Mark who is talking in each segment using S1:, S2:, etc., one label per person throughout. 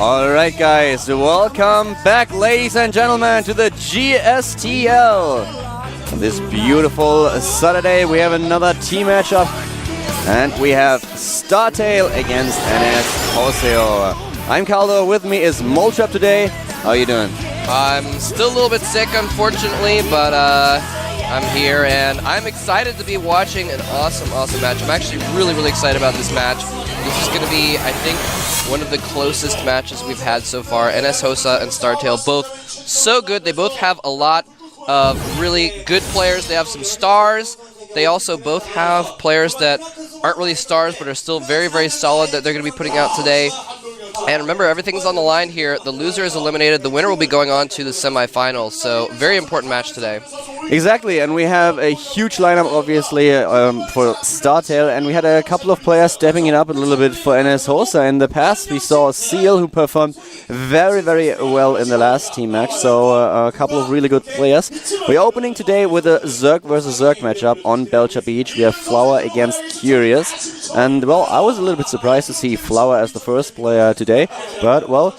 S1: Alright guys, welcome back ladies and gentlemen to the GSTL. This beautiful Saturday we have another team matchup and we have StarTale against NS Hoseo. I'm Caldo, with me is Moltrap today. How are you doing?
S2: I'm still a little bit sick unfortunately, but I'm here and I'm excited to be watching an awesome match. I'm actually really excited about this match. This is going to be, I think, one of the closest matches we've had so far. NS Hosa and StarTale, both so good. They both have a lot of really good players. They have some stars. They also both have players that aren't really stars but are still very solid that they're going to be putting out today. And remember, everything's on the line here. The loser is eliminated. The winner will be going on to the semifinals. So, very important match today.
S1: Exactly, and we have a huge lineup, obviously, for StarTale, and we had a couple of players stepping it up a little bit for NS Hosa. In the past, we saw Seal, who performed very well in the last team match, so a couple of really good players. We're opening today with a Zerg versus Zerg matchup on Belcher Beach. We have Flower against Curious, and, well, I was a little bit surprised to see Flower as the first player today, but, well,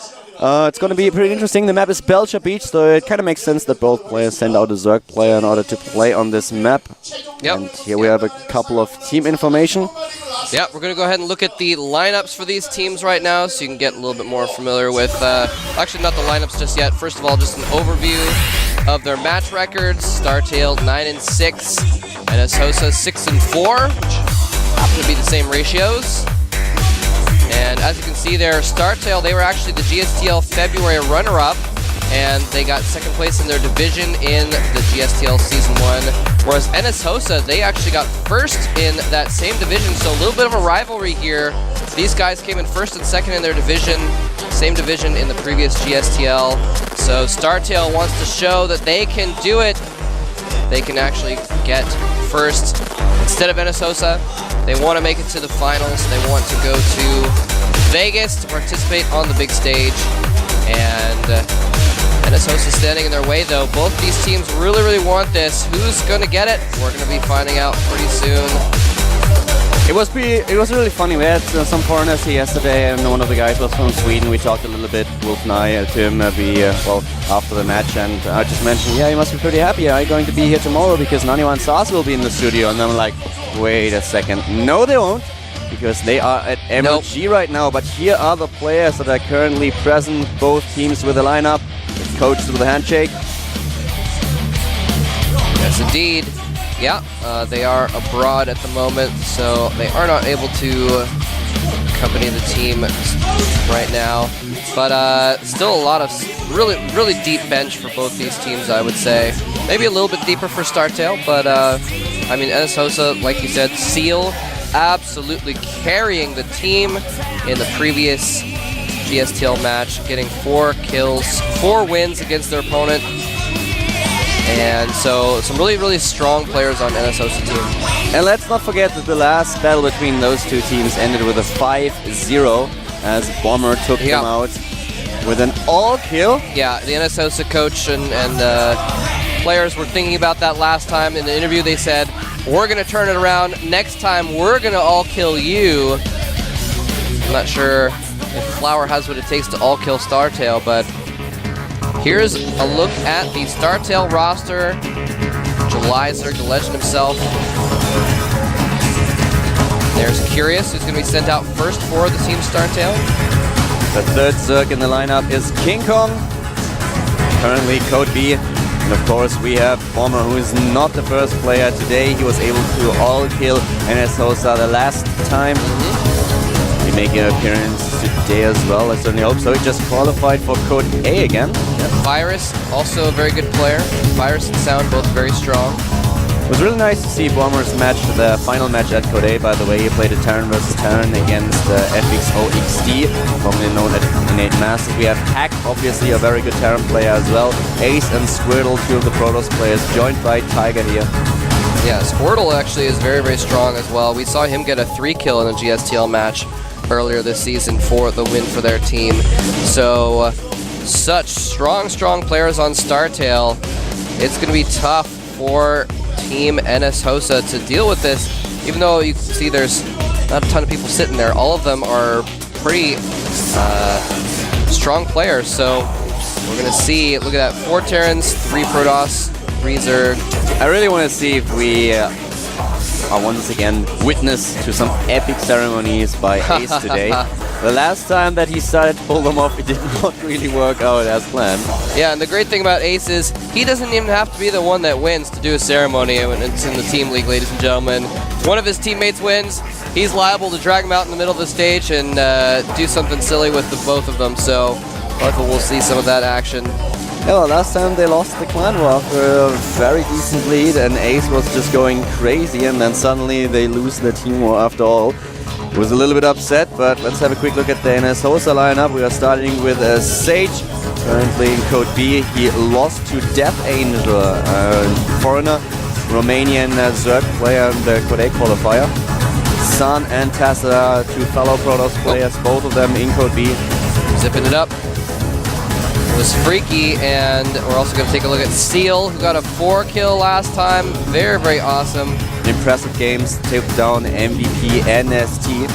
S1: it's going to be pretty interesting. The map is Belcher Beach, so it kind of makes sense that both players send out a Zerg player in order to play on this map.
S2: Yep.
S1: And here we have a couple of team information.
S2: Yeah, we're going to go ahead and look at the lineups for these teams right now, so you can get a little bit more familiar with, actually not the lineups just yet. First of all, just an overview of their match records. StarTale 9-6, NS Hosa 6-4, which happen to be the same ratios. And as you can see there, StarTale, they were actually the GSTL February runner-up, and they got second place in their division in the GSTL Season 1. Whereas NS Hosa, they actually got first in that same division, so a little bit of a rivalry here. These guys came in first and second in their division, same division in the previous GSTL. So StarTale wants to show that they can do it. They can actually get first instead of NS Hosa. They want to make it to the finals. They want to go to Vegas to participate on the big stage. And NS Hosa standing in their way, though. Both these teams really want this. Who's going to get it? We're going to be finding out pretty soon.
S1: It was really funny. We had some foreigners here yesterday, and one of the guys was from Sweden. We talked a little bit, Wolf and I, to him well, after the match, and I just mentioned, yeah, you must be pretty happy. Are you going to be here tomorrow? Because 91 Stars will be in the studio. And I'm like, wait a second. No, they won't, because they are at MLG right now. But here are the players that are currently present, both teams with a lineup. It's coached with a handshake.
S2: Yes, indeed. Yeah, they are abroad at the moment, so they are not able to accompany the team right now. But still a lot of really deep bench for both these teams, I would say. Maybe a little bit deeper for StarTale, but I mean, NS Hosa, like you said, Seal absolutely carrying the team in the previous GSTL match, getting 4 kills, 4 wins against their opponent. And so, some really strong players on NS Hosa team.
S1: And let's not forget that the last battle between those two teams ended with a 5-0 as Bomber took them out with an all-kill.
S2: Yeah, the NS Hosa coach and players were thinking about that last time. In the interview, they said, we're going to turn it around. Next time, we're going to all-kill you. I'm not sure if Flower has what it takes to all-kill StarTale, but here's a look at the StarTale roster. Julyzer, the legend himself. There's Curious, who's going to be sent out first for the team StarTale.
S1: The third Zerg in the lineup is King Kong, currently Code B. And of course we have Bomber, who is not the first player today. He was able to all-kill NS Hosa the last time. He making an appearance today as well, I certainly hope so. He just qualified for Code A again.
S2: Virus, also a very good player. Virus and Sound, both very strong.
S1: It was really nice to see Bomber's match, the final match at Code A, by the way. He played a Terran versus Terran against FXOXD, formerly known as Innate Masters. We have Hack, obviously a very good Terran player as well. Ace and Squirtle, 2 of the Protoss players, joined by Tiger here.
S2: Yeah, Squirtle actually is very strong as well. We saw him get a 3 kill in a GSTL match earlier this season for the win for their team. So, such strong players on StarTale. It's going to be tough for Team NS Hosa to deal with this, even though you can see there's not a ton of people sitting there. All of them are pretty strong players. So we're going to see, look at that, 4 Terrans, 3 Protoss, 3 Zerg.
S1: I really want to see if we are once again witness to some epic ceremonies by Ace today. The last time that he started to pull them off, it did not really work out as planned.
S2: Yeah, and the great thing about Ace is he doesn't even have to be the one that wins to do a ceremony when it's in the team league, ladies and gentlemen. One of his teammates wins, he's liable to drag him out in the middle of the stage and do something silly with the both of them. So hopefully we'll see some of that action.
S1: Yeah, well, last time they lost the clan war after a very decent lead, and Ace was just going crazy, and then suddenly they lose the team war after all. Was a little bit upset, but let's have a quick look at the NS Hosa lineup. We are starting with Sage, currently in Code B. He lost to Death Angel, foreigner, Romanian Zerg player in the Code A qualifier. Sun and Tesla, 2 fellow Protoss players, both of them in Code B.
S2: Zipping it up. It was freaky, and we're also going to take a look at Seal, who got a 4-kill last time. Very, very awesome.
S1: Impressive games, took down MVP NST.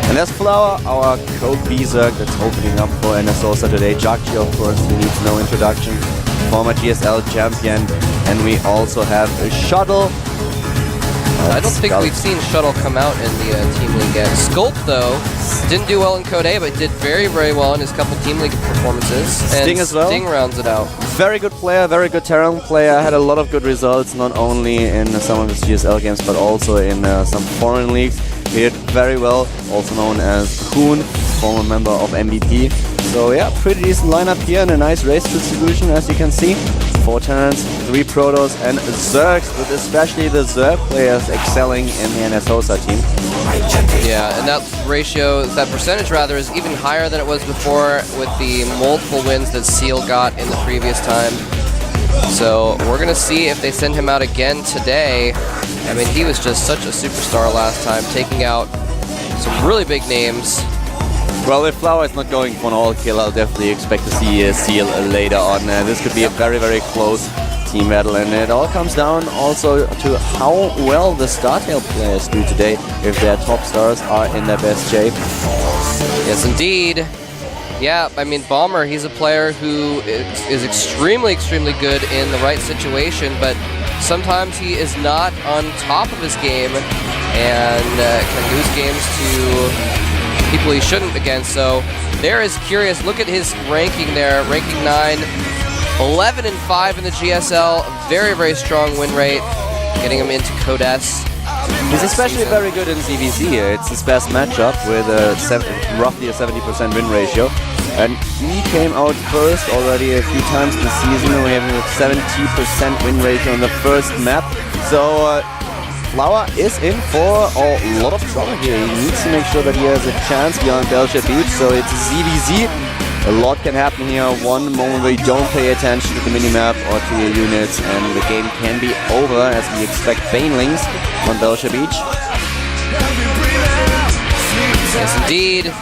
S1: And there's Flower, our Code B Zerg that's opening up for NS Hosa today. Jakji, of course, he needs no introduction. Former GSL champion. And we also have a Shuttle.
S2: I don't think we've seen Shuttle come out in the Team League yet. Sculpt, though, didn't do well in Code A, but did very, very well in his couple Team League performances.
S1: Sting
S2: and
S1: as well.
S2: Sting rounds it out.
S1: Very good player, very good Terran player. Had a lot of good results, not only in some of his GSL games, but also in some foreign leagues. He did very well, also known as Kuhn, former member of MVP. So yeah, pretty decent lineup here and a nice race distribution, as you can see. 4 Terrans, 3 Protoss, and Zergs, with especially the Zerg players excelling in the NS Hosa team.
S2: Yeah, and that ratio, that percentage rather, is even higher than it was before with the multiple wins that Seal got in the previous time. So we're going to see if they send him out again today. I mean, he was just such a superstar last time, taking out some really big names.
S1: Well, if Flower is not going for an all-kill, I'll definitely expect to see Seal later on. This could be a very, very close team battle, and it all comes down also to how well the StarTale players do today, if their top stars are in their best shape.
S2: Yes, indeed. Yeah, I mean, Bomber, he's a player who is extremely, extremely good in the right situation, but sometimes he is not on top of his game and can lose games to people he shouldn't against. So there is curious. Look at his ranking there, ranking 9, 11 and 5 in the GSL. Very, very strong win rate, getting him into Code S.
S1: He's especially very good in ZVZ. It's his best matchup with roughly a 70% win ratio. And he came out first already a few times this season. We have a 70% win ratio on the first map. So Flower is in for a lot of trouble here. He needs to make sure that he has a chance beyond Belcher Beach. So it's ZVZ. A lot can happen here. One moment where you don't pay attention to the minimap or to your units, and the game can be over, as we expect Banelings on Belcher Beach.
S2: Yes, indeed.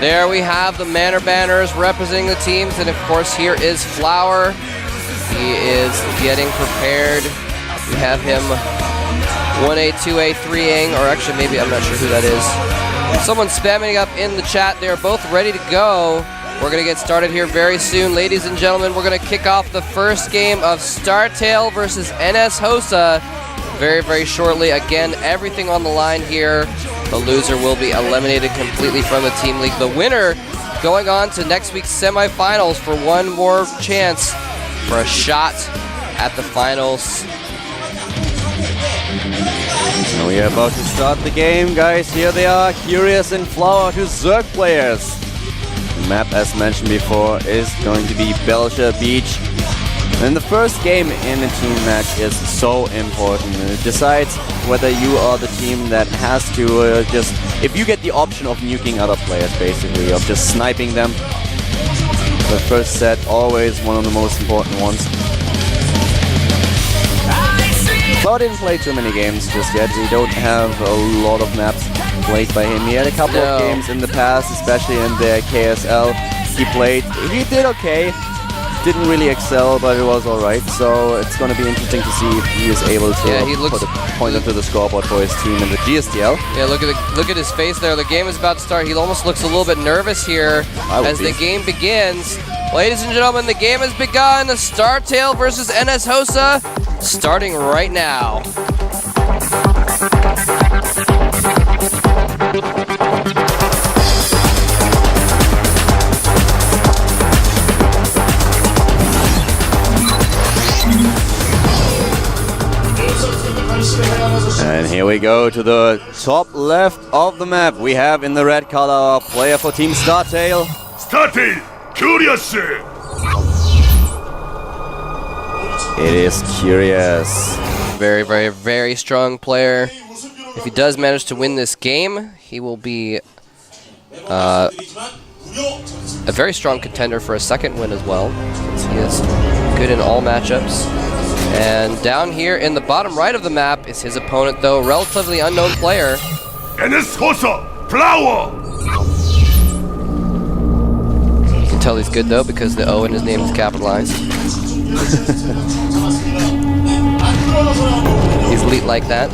S2: There we have the Manor Banners representing the teams, and of course here is Flower. He is getting prepared. We have him 1A, 2A, 3A, or actually maybe, I'm not sure who that is. Someone spamming up in the chat. They're both ready to go. We're going to get started here very soon. Ladies and gentlemen, we're going to kick off the first game of StarTale versus NS Hosa very, very shortly. Again, everything on the line here. The loser will be eliminated completely from the Team League. The winner going on to next week's semifinals for one more chance for a shot at the finals.
S1: We are about to start the game, guys. Here they are, Curious and Flower, 2 Zerg players. The map, as mentioned before, is going to be Belcher Beach. And the first game in a team match is so important. It decides whether you are the team that has to just... If you get the option of nuking other players, basically, of just sniping them. The first set, always one of the most important ones. Flower didn't play too many games just yet. We don't have a lot of maps played by him. He had a couple of games in the past, especially in the KSL. He did okay. didn't really excel, but it was alright. So it's going to be interesting to see if he is able to put a pointer to the scoreboard for his team in the GSTL.
S2: Yeah, look at his face there. The game is about to start. He almost looks a little bit nervous here as the game begins. Ladies and gentlemen, the game has begun. StarTale versus NS Hosa, starting right now.
S1: And here we go to the top left of the map. We have in the red color our player for Team StarTale.
S3: StarTale, Curious!
S1: It is Curious.
S2: Very, very, very strong player. If he does manage to win this game, he will be a very strong contender for a second win as well, since he is good in all matchups. And down here in the bottom right of the map is his opponent, though, relatively unknown player.
S3: NS Hosa, Flower!
S2: You can tell he's good, though, because the O in his name is capitalized. He's elite like that.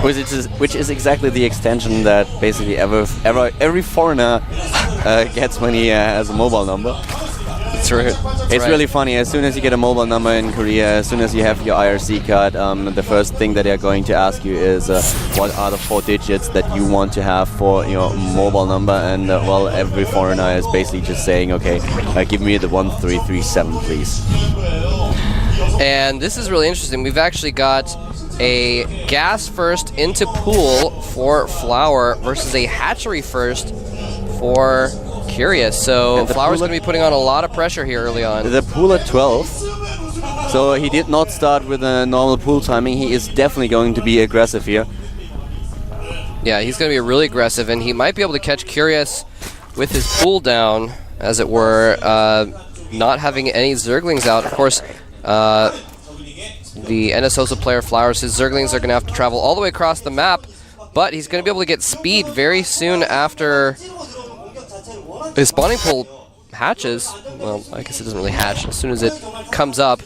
S1: Which is exactly the extension that basically every foreigner gets when he has a mobile number.
S2: That's right.
S1: It's really funny. As soon as you get a mobile number in Korea, as soon as you have your IRC card, the first thing that they're going to ask you is what are the 4 digits that you want to have for your mobile number. And well, every foreigner is basically just saying, okay, give me the 1337, please.
S2: And this is really interesting. We've actually got a gas first into pool for Flower versus a hatchery first for Curious. So Flower's going to be putting on a lot of pressure here early on.
S1: The pool at 12. So he did not start with a normal pool timing. He is definitely going to be aggressive here.
S2: Yeah, he's going to be really aggressive, and he might be able to catch Curious with his pool down, as it were, not having any Zerglings out. Of course, the NS Hosa player Flowers, his Zerglings are going to have to travel all the way across the map, but he's going to be able to get speed very soon after his spawning pool hatches. Well, I guess it doesn't really hatch. As soon as it comes up,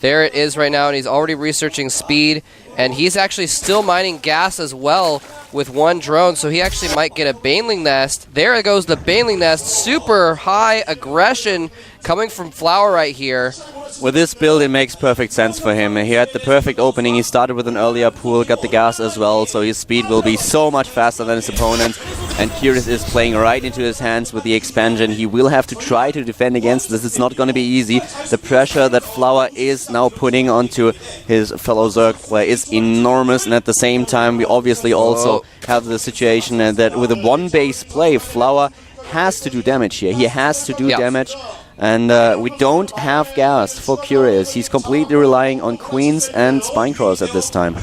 S2: there it is right now, and he's already researching speed, and he's actually still mining gas as well with 1 drone, so he actually might get a Baneling Nest. There goes the Baneling Nest. Super high aggression coming from Flower right here.
S1: With this build, it makes perfect sense for him. He had the perfect opening. He started with an earlier pool, got the gas as well, so his speed will be so much faster than his opponent. And Curious is playing right into his hands with the expansion. He will have to try to defend against this. It's not going to be easy. The pressure that Flower is now putting onto his fellow Zerg player is enormous. And at the same time, we obviously also have the situation that with a 1-base play, Flower has to do damage here. He has to do damage. And we don't have gas for Curious. He's completely relying on Queens and Spinecrawlers at this time.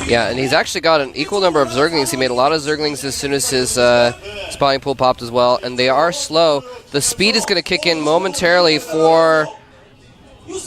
S2: Yeah, and he's actually got an equal number of Zerglings. He made a lot of Zerglings as soon as his spawning pool popped as well, and they are slow. The speed is going to kick in momentarily for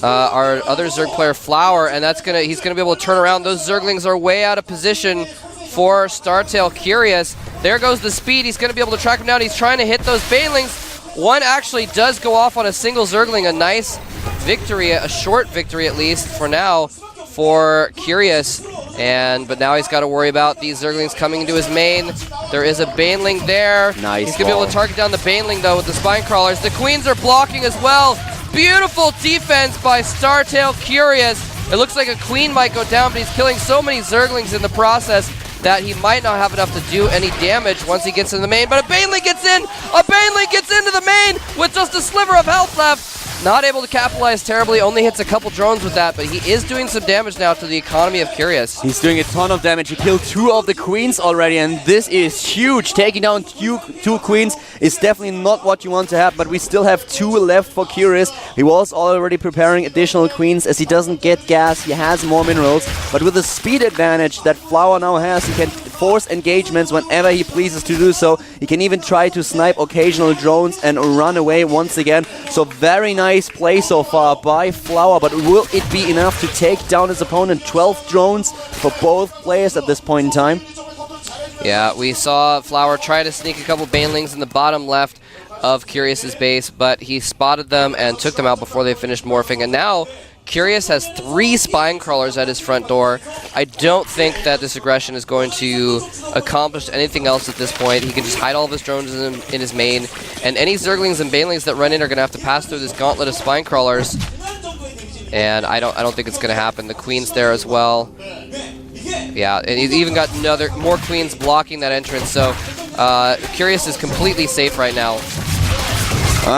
S2: our other Zerg player Flower, and he's going to be able to turn around. Those Zerglings are way out of position for StarTale Curious. There goes the speed. He's going to be able to track him down. He's trying to hit those Banelings. One actually does go off on a single Zergling. A nice victory, a short victory at least for now for Curious. But now he's got to worry about these Zerglings coming into his main. There is a Baneling there.
S1: Nice.
S2: He's going to be able to target down the Baneling though with the Spine Crawlers. The Queens are blocking as well. Beautiful defense by StarTale Curious. It looks like a Queen might go down, but he's killing so many Zerglings in the process that he might not have enough to do any damage once he gets in the main. But a Baneling gets in! A Baneling gets into the main with just a sliver of health left. Not able to capitalize terribly, only hits a couple drones with that, but he is doing some damage now to the economy of Curious.
S1: He's doing a ton of damage. He killed 2 of the Queens already, and this is huge. Taking down two Queens is definitely not what you want to have, but we still have 2 left for Curious. He was already preparing additional Queens. As he doesn't get gas, he has more minerals, but with the speed advantage that Flower now has, he can force engagements whenever he pleases to do so. He can even try to snipe occasional drones and run away once again. So very nice play so far by Flower, but will it be enough to take down his opponent? 12 drones for both players at this point in time.
S2: Yeah, we saw Flower try to sneak a couple Banelings in the bottom left of Curious's base, but he spotted them and took them out before they finished morphing. And now Curious has 3 spine crawlers at his front door. I don't think that this aggression is going to accomplish anything else at this point. He can just hide all of his drones in his main, and any Zerglings and Banelings that run in are going to have to pass through this gauntlet of spine crawlers. And I don't think it's going to happen. The Queen's there as well. Yeah, and he's even got more Queens blocking that entrance. So Curious is completely safe right now.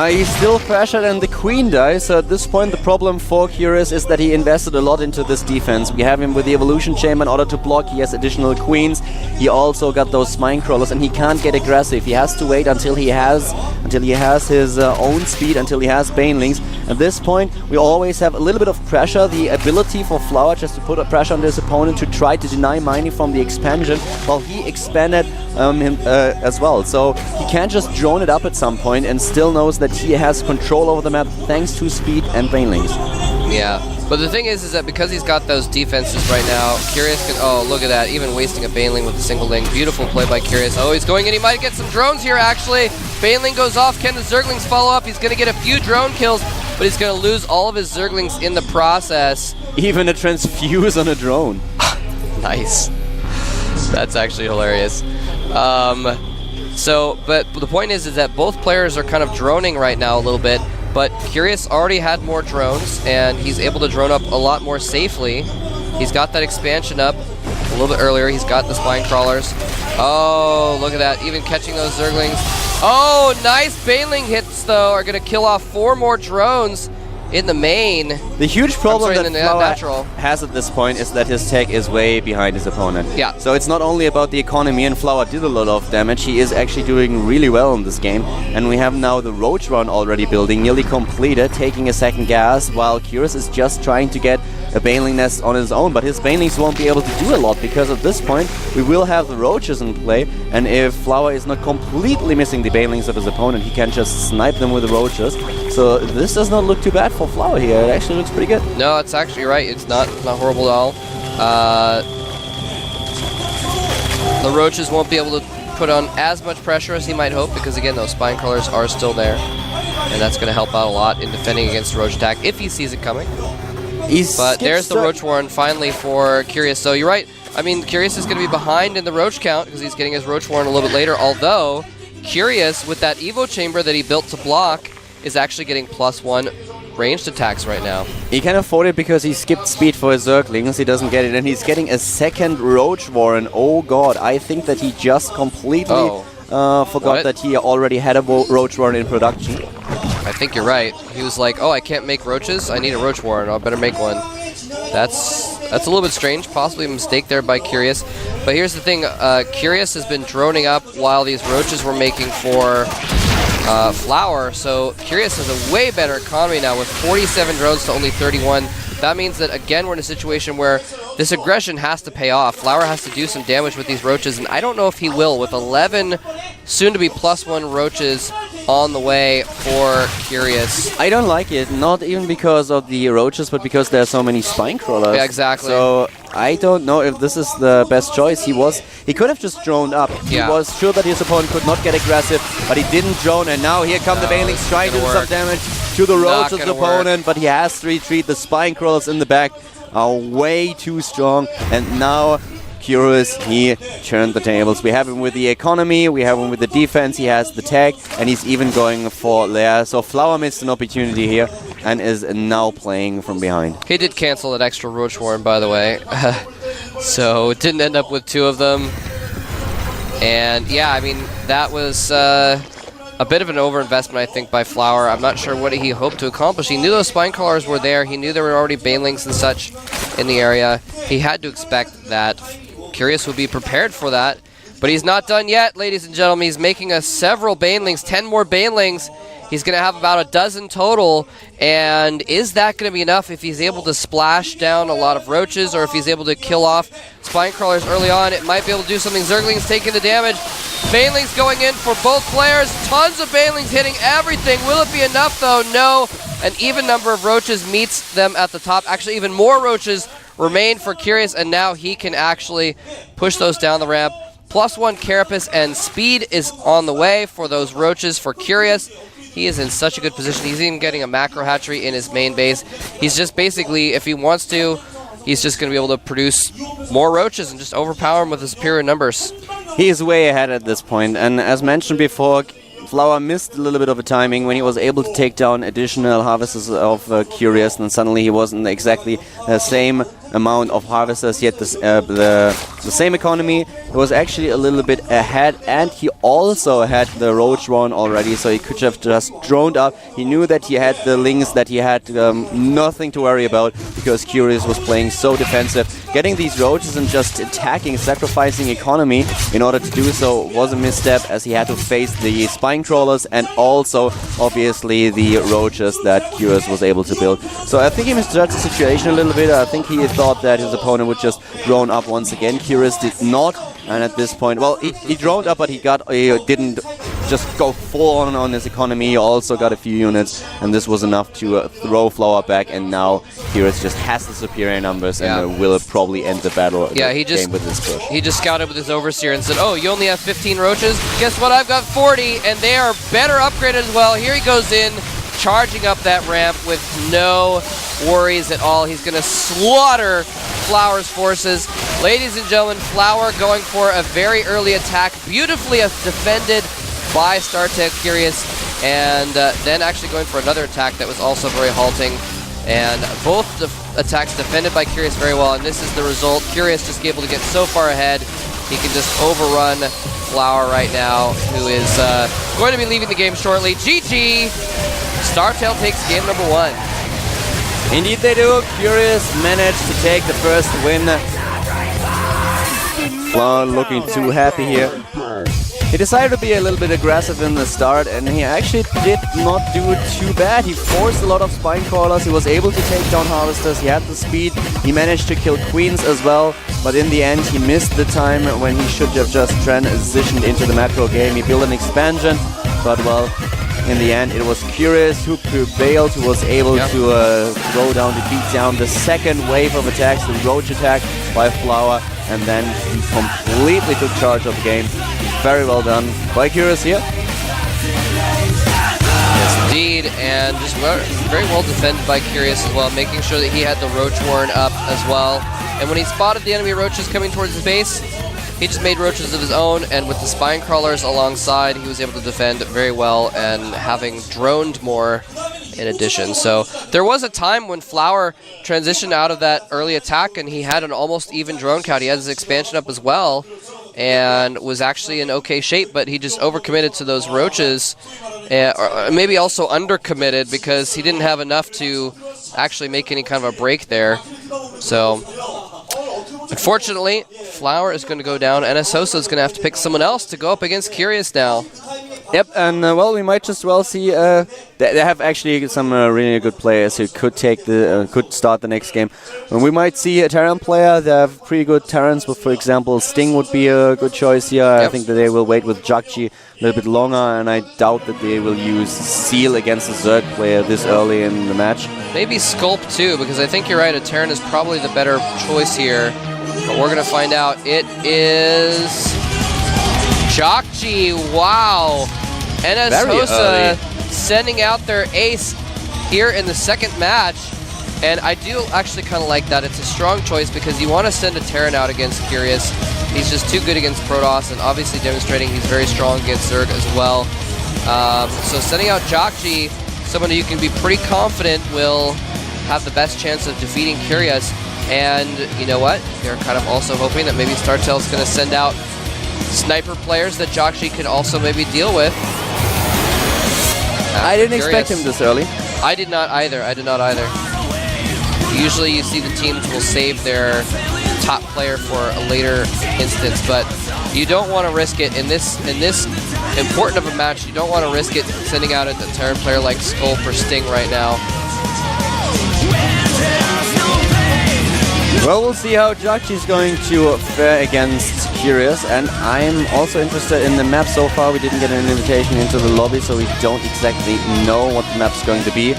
S1: He's still pressured and the Queen dies, so at this point the problem for Curious is that he invested a lot into this defense. We have him with the Evolution Chamber in order to block. He has additional Queens. He also got those Spine Crawlers and he can't get aggressive. He has to wait until he has his own speed, until he has Banelings. At this point we always have a little bit of pressure, the ability for Flower just to put a pressure on his opponent to try to deny mining from the expansion while he expanded him as well. So he can't just drone it up at some point and still knows that he has control over the map thanks to speed and Banelings.
S2: Yeah, but the thing is that because he's got those defenses right now, Curious can, oh, look at that, even wasting a Baneling with a single link. Beautiful play by Curious. Oh, he's going in, he might get some drones here actually. Baneling goes off, can the Zerglings follow up? He's going to get a few drone kills, but he's going to lose all of his Zerglings in the process.
S1: Even a transfuse on a drone.
S2: Nice. That's actually hilarious. But the point is that both players are kind of droning right now a little bit, but Curious already had more drones, and he's able to drone up a lot more safely. He's got that expansion up a little bit earlier. He's got the spine crawlers. Oh, look at that, even catching those Zerglings. Oh, nice Baneling hits, though, are going to kill off 4 more drones in the main.
S1: The huge problem that Flower has at this point is that his tech is way behind his opponent.
S2: Yeah.
S1: So it's not only about the economy, and Flower did a lot of damage. He is actually doing really well in this game. And we have now the Roach run already building, nearly completed, taking a second gas, while Curious is just trying to get a Baneling nest on his own. But his Banelings won't be able to do a lot because at this point we will have the Roaches in play. And if Flower is not completely missing the Banelings of his opponent, he can just snipe them with the Roaches. So this does not look too bad for Flower here. It actually looks pretty good.
S2: No, it's actually right. It's not horrible at all. The Roaches won't be able to put on as much pressure as he might hope because, again, those spine crawlers are still there. And that's going to help out a lot in defending against Roach attack if he sees it coming. But there's the Roach Warren finally for Curious. So you're right. I mean, Curious is going to be behind in the Roach count because he's getting his Roach Warren a little bit later. Although, Curious, with that Evo Chamber that he built to block, is actually getting +1 ranged attacks right now.
S1: He can afford it because he skipped speed for his Zerglings. He doesn't get it, and he's getting a second Roach Warren. Oh god, I think that he just completely forgot that he already had a Roach Warren in production.
S2: I think you're right. He was like, oh, I can't make Roaches? I need a Roach Warren. I better make one. That's a little bit strange. Possibly a mistake there by Curious. But here's the thing. Curious has been droning up while these Roaches were making for Flower, so Curious has a way better economy now with 47 drones to only 31. That means that, again, we're in a situation where this aggression has to pay off. Flower has to do some damage with these Roaches, and I don't know if he will, with 11 soon-to-be +1 Roaches on the way for Curious.
S1: I don't like it, not even because of the Roaches, but because there are so many spine crawlers.
S2: Yeah, exactly.
S1: So I don't know if this is the best choice. He could have just droned up.
S2: Yeah.
S1: He was sure that his opponent could not get aggressive, but he didn't drone, and now here come the Banelings trying to do some damage to the Roach's opponent, but he has to retreat. The spine crawlers in the back are way too strong, and now Curious, he turned the tables. We have him with the economy, we have him with the defense, he has the tag, and he's even going for Lair. So Flower missed an opportunity here and is now playing from behind.
S2: He did cancel that extra Roach Warren, by the way. So it didn't end up with 2 of them. And yeah, I mean, that was a bit of an overinvestment, I think, by Flower. I'm not sure what he hoped to accomplish. He knew those spine crawlers were there. He knew there were already Banelings and such in the area. He had to expect that Curious would be prepared for that. But he's not done yet, ladies and gentlemen. He's making us several Banelings, 10 more Banelings. He's going to have about a dozen total. And is that going to be enough if he's able to splash down a lot of Roaches, or if he's able to kill off spine crawlers early on? It might be able to do something. Zerglings taking the damage. Banelings going in for both players. Tons of Banelings hitting everything. Will it be enough, though? No. An even number of Roaches meets them at the top. Actually, even more Roaches remain for Curious, and now he can actually push those down the ramp +1 Carapace, and speed is on the way for those roaches for Curious. He is in such a good position. He's even getting a macro hatchery in his main base. He's just basically, if he wants to, he's just going to be able to produce more roaches and just overpower him with his superior numbers.
S1: He is way ahead at this point, and as mentioned before, Flower missed a little bit of a timing when he was able to take down additional harvesters of Curious, and suddenly he wasn't exactly the same amount of harvesters, yet the same economy. It was actually a little bit ahead, and he also had the roach drone already, so he could have just droned up. He knew that he had the links, that he had nothing to worry about, because Curious was playing so defensive. Getting these roaches and just attacking, sacrificing economy in order to do so was a misstep, as he had to face the spine crawlers and also obviously the roaches that Curious was able to build. So I think he misjudged the situation a little bit. I think he thought that his opponent would just drone up once again. Curious did not, and at this point, well, he droned up, but he didn't just go full on his economy. He also got a few units, and this was enough to throw Flower back, and now Curious just has the superior numbers and will probably end the battle.
S2: Yeah, he just
S1: with this push.
S2: He just scouted with his Overseer and said, "Oh, you only have 15 roaches? Guess what? I've got 40, and they are better upgraded as well." Here he goes in, charging up that ramp with no worries at all. He's going to slaughter Flower's forces. Ladies and gentlemen, Flower going for a very early attack, beautifully defended by StarTaleQ Curious, and then actually going for another attack that was also very halting. And both the attacks defended by Curious very well, and this is the result. Curious just able to get so far ahead, he can just overrun Flower right now, who is going to be leaving the game shortly. GG! StarTale takes game number 1.
S1: Indeed they do. Curious managed to take the first win. Flower looking too happy here. He decided to be a little bit aggressive in the start, and he actually did not do too bad. He forced a lot of spine crawlers. He was able to take down harvesters. He had the speed. He managed to kill queens as well, but in the end he missed the time when he should have just transitioned into the macro game. He built an expansion, but well, in the end it was Curious who prevailed, who was able to throw down, to beat down the second wave of attacks, the roach attack by Flower, and then he completely took charge of the game. Very well done by Curious here.
S2: Yes, indeed, and just very well defended by Curious as well, making sure that he had the roach warren up as well. And when he spotted the enemy roaches coming towards his base, he just made roaches of his own, and with the spine crawlers alongside, he was able to defend very well, and having droned more in addition. So there was a time when Flower transitioned out of that early attack, and he had an almost even drone count. He had his expansion up as well, and was actually in okay shape, but he just overcommitted to those roaches, or maybe also undercommitted because he didn't have enough to actually make any kind of a break there. So unfortunately, Flower is going to go down, and Sosa is going to have to pick someone else to go up against Curious now.
S1: Yep, and well, we might just well see. They have actually some really good players who could take could start the next game. And we might see a Terran player. They have pretty good Terrans, but for example, Sting would be a good choice here. Yep. I think that they will wait with Jakji a little bit longer, and I doubt that they will use Seal against a Zerg player this early in the match.
S2: Maybe Sculpt too, because I think you're right. A Terran is probably the better choice here. But we're going to find out. It is Jakji. Wow. NS Hosa sending out their ace here in the second match. And I do actually kind of like that. It's a strong choice because you want to send a Terran out against Curious. He's just too good against Protoss, and obviously demonstrating he's very strong against Zerg as well. So sending out Jakji, someone who you can be pretty confident will have the best chance of defeating Curious. And you know what? They're kind of also hoping that maybe StarTale is going to send out sniper players that Jakji can also maybe deal with.
S1: I didn't expect him this early.
S2: I did not either. Usually you see the teams will save their top player for a later instance, but you don't want to risk it in this important of a match. You don't want to risk it sending out a Terran player like Skull for Sting right now.
S1: Well, we'll see how Jakji is going to fare against Curious, and I'm also interested in the map. So far we didn't get an invitation into the lobby, so we don't exactly know what the map's going to be.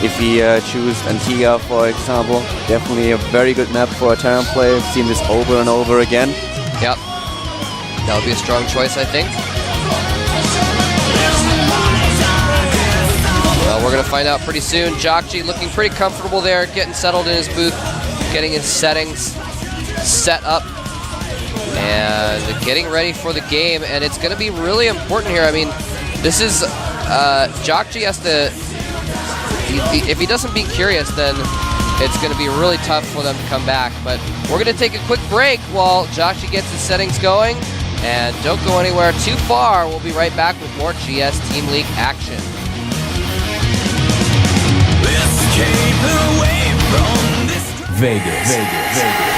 S1: If we choose Antigua, for example, definitely a very good map for a Terran player. I've seen this over and over again.
S2: Yep. That would be a strong choice, I think. Well, we're going to find out pretty soon. Jockji looking pretty comfortable there, getting settled in his booth, getting his settings set up, and getting ready for the game. And it's going to be really important here. I mean, this is, Jockji has to, if he doesn't be curious, then it's going to be really tough for them to come back. But we're going to take a quick break while Jockji gets his settings going. And don't go anywhere too far. We'll be right back with more GS Team League action.
S4: Escape away from this
S5: Vegas.